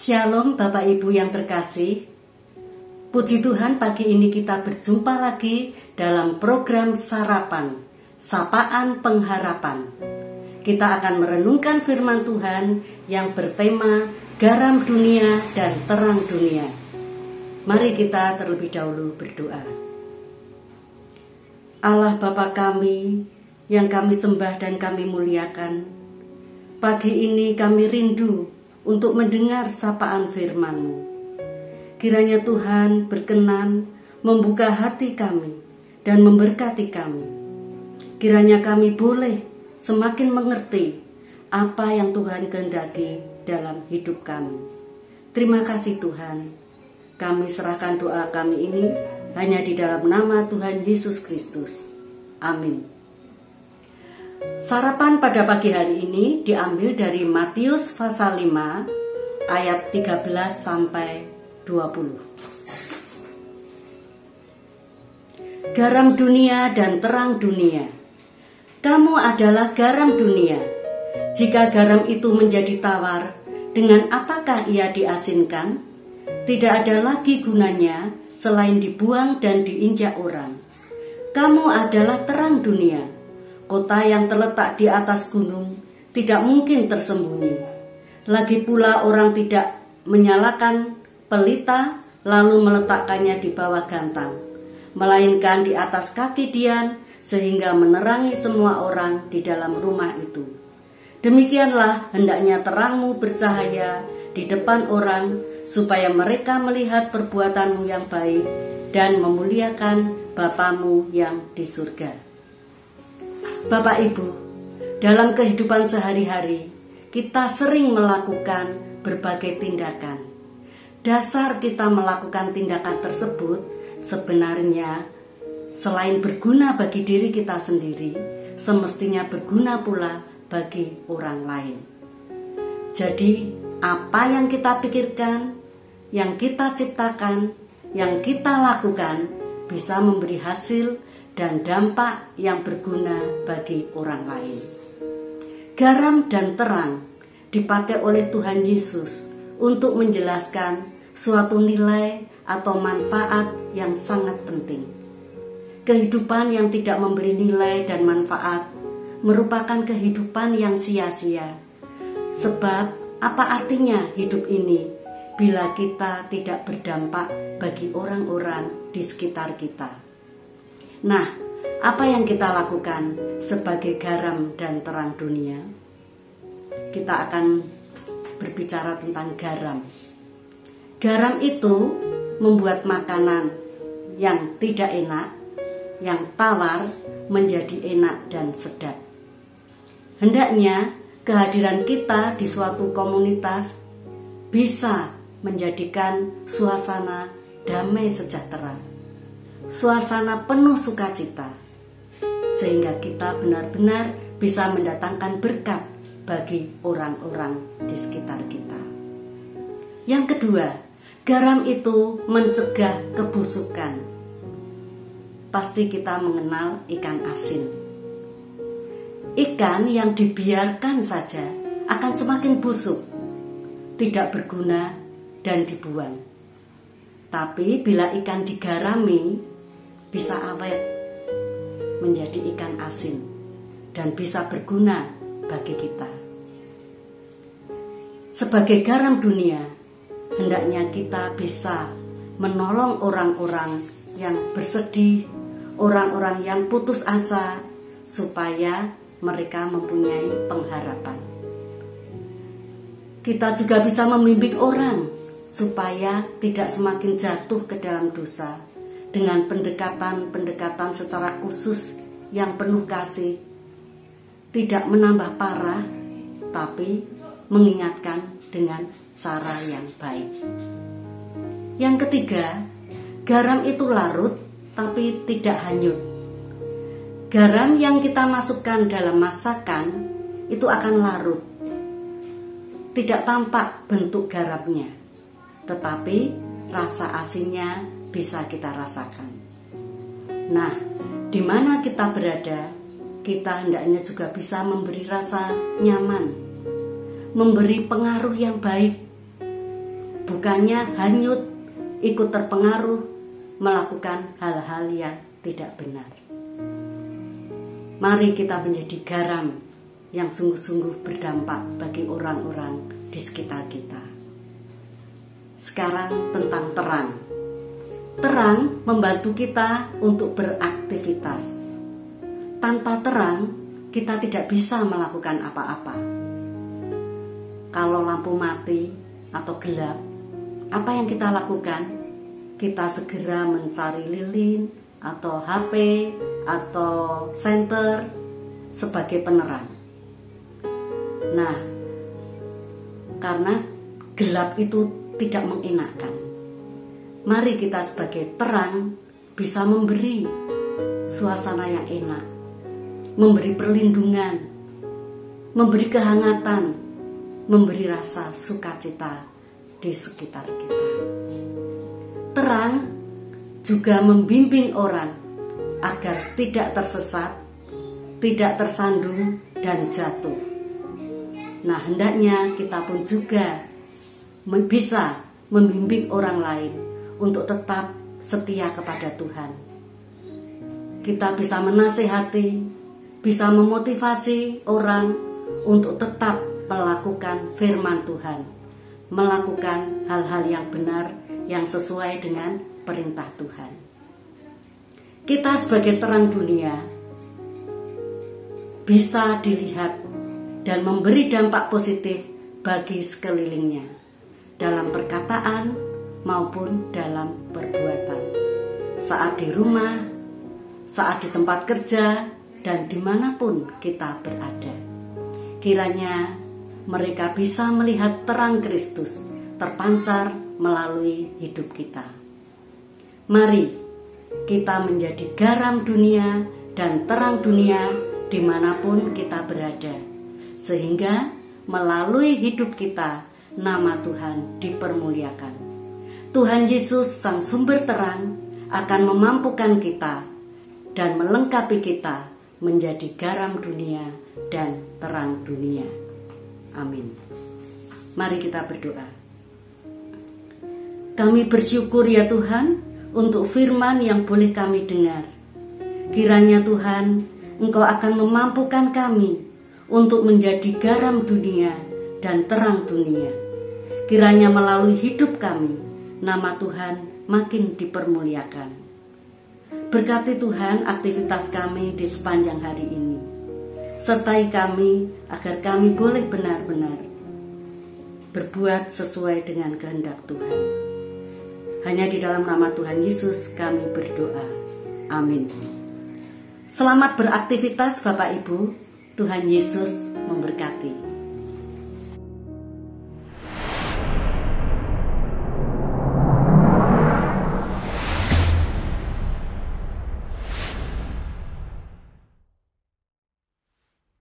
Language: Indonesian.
Shalom Bapak Ibu yang terkasih. Puji Tuhan, pagi ini kita berjumpa lagi dalam program Sarapan, Sapaan Pengharapan. Kita akan merenungkan firman Tuhan yang bertema Garam Dunia dan Terang Dunia. Mari kita terlebih dahulu berdoa. Allah Bapa kami yang kami sembah dan kami muliakan, pagi ini kami rindu untuk mendengar sapaan firman-Mu. Kiranya Tuhan berkenan membuka hati kami dan memberkati kami. Kiranya kami boleh semakin mengerti apa yang Tuhan kehendaki dalam hidup kami. Terima kasih Tuhan. Kami serahkan doa kami ini hanya di dalam nama Tuhan Yesus Kristus. Amin. Sarapan pada pagi hari ini diambil dari Matius pasal 5 ayat 13 sampai 20. Garam dunia dan terang dunia. Kamu adalah garam dunia. Jika garam itu menjadi tawar, dengan apakah ia diasinkan? Tidak ada lagi gunanya selain dibuang dan diinjak orang. Kamu adalah terang dunia. Kota yang terletak di atas gunung tidak mungkin tersembunyi. Lagi pula orang tidak menyalakan pelita lalu meletakkannya di bawah gantang, melainkan di atas kaki dian sehingga menerangi semua orang di dalam rumah itu. Demikianlah hendaknya terangmu bercahaya di depan orang, supaya mereka melihat perbuatanmu yang baik dan memuliakan Bapamu yang di surga. Bapak Ibu, dalam kehidupan sehari-hari, kita sering melakukan berbagai tindakan. Dasar kita melakukan tindakan tersebut sebenarnya selain berguna bagi diri kita sendiri, semestinya berguna pula bagi orang lain. Jadi, apa yang kita pikirkan, yang kita ciptakan, yang kita lakukan bisa memberi hasil dan dampak yang berguna bagi orang lain. Garam dan terang dipakai oleh Tuhan Yesus untuk menjelaskan suatu nilai atau manfaat yang sangat penting. Kehidupan yang tidak memberi nilai dan manfaat merupakan kehidupan yang sia-sia. Sebab apa artinya hidup ini bila kita tidak berdampak bagi orang-orang di sekitar kita? Nah, apa yang kita lakukan sebagai garam dan terang dunia? Kita akan berbicara tentang garam. Garam itu membuat makanan yang tidak enak, yang tawar menjadi enak dan sedap. Hendaknya kehadiran kita di suatu komunitas bisa menjadikan suasana damai sejahtera, suasana penuh sukacita, sehingga kita benar-benar bisa mendatangkan berkat bagi orang-orang di sekitar kita. Yang kedua, garam itu mencegah kebusukan. Pasti kita mengenal ikan asin. Ikan yang dibiarkan saja akan semakin busuk, tidak berguna dan dibuang. Tapi bila ikan digarami, bisa awet menjadi ikan asin dan bisa berguna bagi kita. Sebagai garam dunia, hendaknya kita bisa menolong orang-orang yang bersedih, orang-orang yang putus asa, supaya mereka mempunyai pengharapan. Kita juga bisa membimbing orang supaya tidak semakin jatuh ke dalam dosa dengan pendekatan-pendekatan secara khusus yang penuh kasih, tidak menambah parah, tapi mengingatkan dengan cara yang baik. Yang ketiga, garam itu larut tapi tidak hanyut. Garam yang kita masukkan dalam masakan itu akan larut. Tidak tampak bentuk garamnya, tetapi rasa asinnya bisa kita rasakan. Nah, di mana kita berada, kita hendaknya juga bisa memberi rasa nyaman, memberi pengaruh yang baik bukannya hanyut, ikut terpengaruh, melakukan hal-hal yang tidak benar. Mari kita menjadi garam yang sungguh-sungguh berdampak bagi orang-orang di sekitar kita. Sekarang tentang terang. Terang membantu kita untuk beraktivitas. Tanpa terang, kita tidak bisa melakukan apa-apa. Kalau lampu mati atau gelap, apa yang kita lakukan? Kita segera mencari lilin atau HP atau senter sebagai penerang. Nah, karena gelap itu tidak mengenakkan, mari kita sebagai terang bisa memberi suasana yang enak, memberi perlindungan, memberi kehangatan, memberi rasa sukacita di sekitar kita. Terang juga membimbing orang agar tidak tersesat, tidak tersandung dan jatuh. Nah, hendaknya kita pun juga bisa membimbing orang lain untuk tetap setia kepada Tuhan. Kita bisa menasihati, bisa memotivasi orang untuk tetap melakukan firman Tuhan, melakukan hal-hal yang benar yang sesuai dengan perintah Tuhan. Kita sebagai terang dunia bisa dilihat dan memberi dampak positif bagi sekelilingnya dalam perkataan maupun dalam perbuatan, saat di rumah, saat di tempat kerja, dan dimanapun kita berada. Kiranya mereka bisa melihat terang Kristus terpancar melalui hidup kita. Mari kita menjadi garam dunia dan terang dunia dimanapun kita berada, sehingga melalui hidup kita nama Tuhan dipermuliakan. Tuhan Yesus Sang Sumber Terang akan memampukan kita dan melengkapi kita menjadi garam dunia dan terang dunia. Amin. Mari kita berdoa. Kami bersyukur ya Tuhan untuk firman yang boleh kami dengar. Kiranya Tuhan, Engkau akan memampukan kami untuk menjadi garam dunia dan terang dunia. Kiranya melalui hidup kami, nama Tuhan makin dipermuliakan. Berkati Tuhan aktivitas kami di sepanjang hari ini. Sertai kami agar kami boleh benar-benar berbuat sesuai dengan kehendak Tuhan. Hanya di dalam nama Tuhan Yesus kami berdoa. Amin. Selamat beraktivitas Bapak Ibu. Tuhan Yesus memberkati.